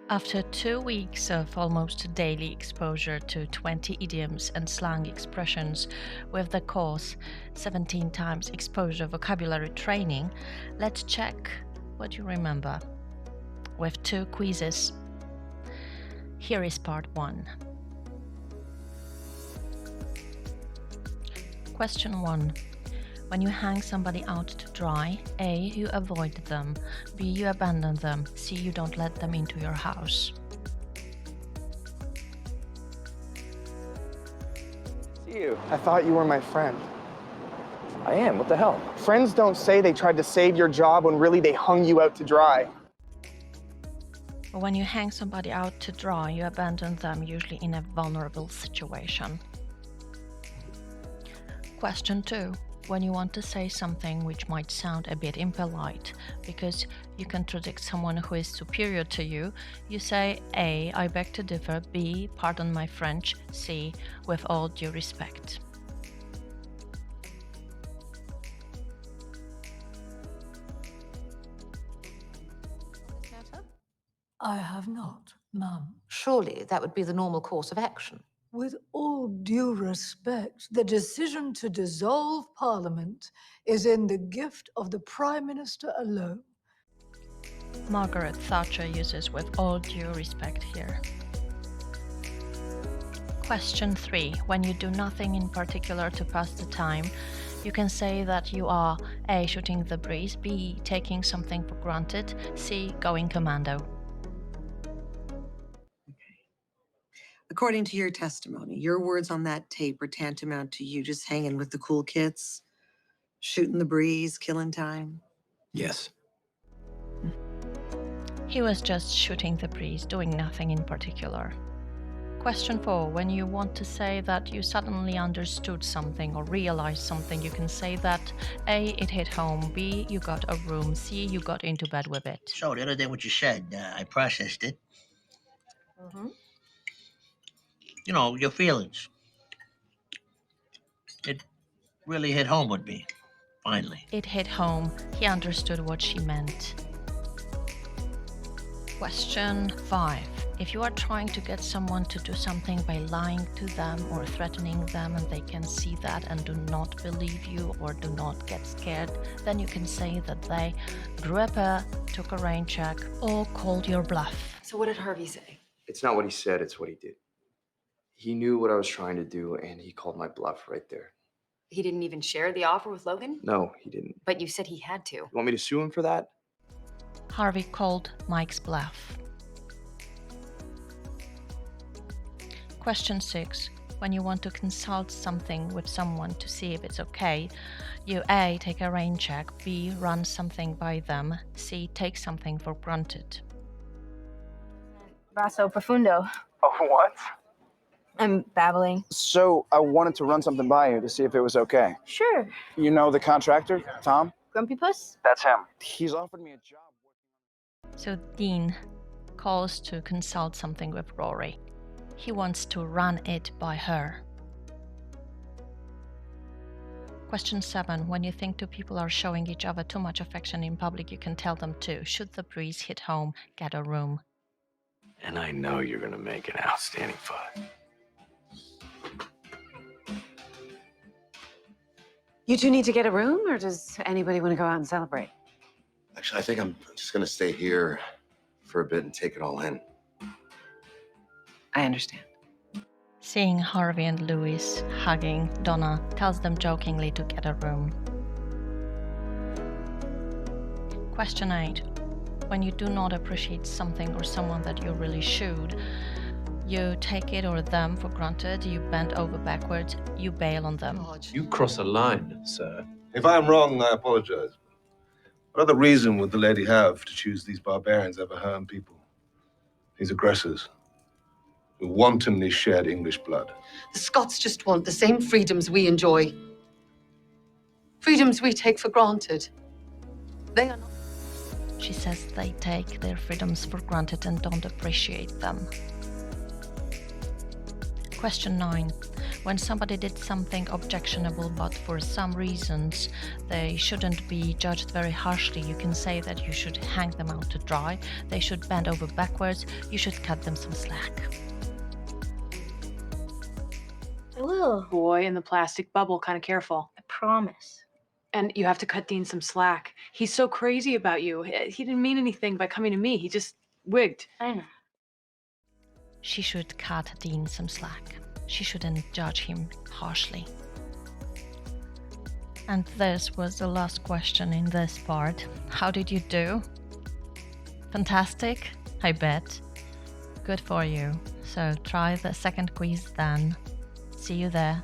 After 2 weeks of almost daily exposure to 20 idioms and slang expressions with the course 17 times exposure vocabulary training, let's check what you remember with 2 quizzes. Here is part 1. Question 1. When you hang somebody out to dry, A. You avoid them, B. You abandon them, C. You don't let them into your house. See you. I thought you were my friend. I am. What the hell? Friends don't say they tried to save your job when really they hung you out to dry. When you hang somebody out to dry, you abandon them, usually in a vulnerable situation. Question 2. When you want to say something which might sound a bit impolite because you contradict someone who is superior to you, you say A. I beg to differ, B. Pardon my French, C. With all due respect. I have not, ma'am. Surely that would be the normal course of action. With all due respect, the decision to dissolve Parliament is in the gift of the Prime Minister alone. Margaret Thatcher uses with all due respect here. Question 3. When you do nothing in particular to pass the time, you can say that you are A. Shooting the breeze, B. Taking something for granted, C. Going commando. According to your testimony, your words on that tape are tantamount to you just hanging with the cool kids, shooting the breeze, killing time. Yes. He was just shooting the breeze, doing nothing in particular. Question 4. When you want to say that you suddenly understood something or realized something, you can say that A. It hit home, B. You got a room, C. You got into bed with it. So the other day what you said, I processed it. You know, your feelings. It really hit home with me, finally. It hit home. He understood what she meant. Question 5. If you are trying to get someone to do something by lying to them or threatening them and they can see that and do not believe you or do not get scared, then you can say that they drew a pair, took a rain check, or called your bluff. So what did Harvey say? It's not what he said, it's what he did. He knew what I was trying to do, and he called my bluff right there. He didn't even share the offer with Logan? No, he didn't. But you said he had to. You want me to sue him for that? Harvey called Mike's bluff. Question 6. When you want to consult something with someone to see if it's okay, you A. Take a rain check, B. Run something by them, C. Take something for granted. Basso profundo. Oh, what? I'm babbling. So I wanted to run something by you to see if it was okay. Sure. You know the contractor, Tom? Grumpy Puss? That's him. He's offered me a job. So Dean calls to consult something with Rory. He wants to run it by her. Question 7. When you think two people are showing each other too much affection in public, you can tell them to shoot the breeze, hit home, get a room. And I know you're gonna make an outstanding fight. You two need to get a room, or does anybody want to go out and celebrate? Actually, I think I'm just gonna stay here for a bit and take it all in. I understand. Seeing Harvey and Louis hugging, Donna tells them jokingly to get a room. Question 8. When you do not appreciate something or someone that you really should, you take it or them for granted, you bend over backwards, you bail on them. You cross a line, sir. If I'm wrong, I apologize. What other reason would the lady have to choose these barbarians over her own people? These aggressors who wantonly shed English blood. The Scots just want the same freedoms we enjoy. Freedoms we take for granted. They are not. She says they take their freedoms for granted and don't appreciate them. Question 9. When somebody did something objectionable, but for some reasons they shouldn't be judged very harshly, you can say that you should hang them out to dry, they should bend over backwards, you should cut them some slack. I will. Boy in the plastic bubble, kind of careful. I promise. And you have to cut Dean some slack. He's so crazy about you. He didn't mean anything by coming to me. He just wigged. I know. She should cut Dean some slack. She shouldn't judge him harshly. And this was the last question in this part. How did you do? Fantastic, I bet. Good for you. So try the second quiz then. See you there.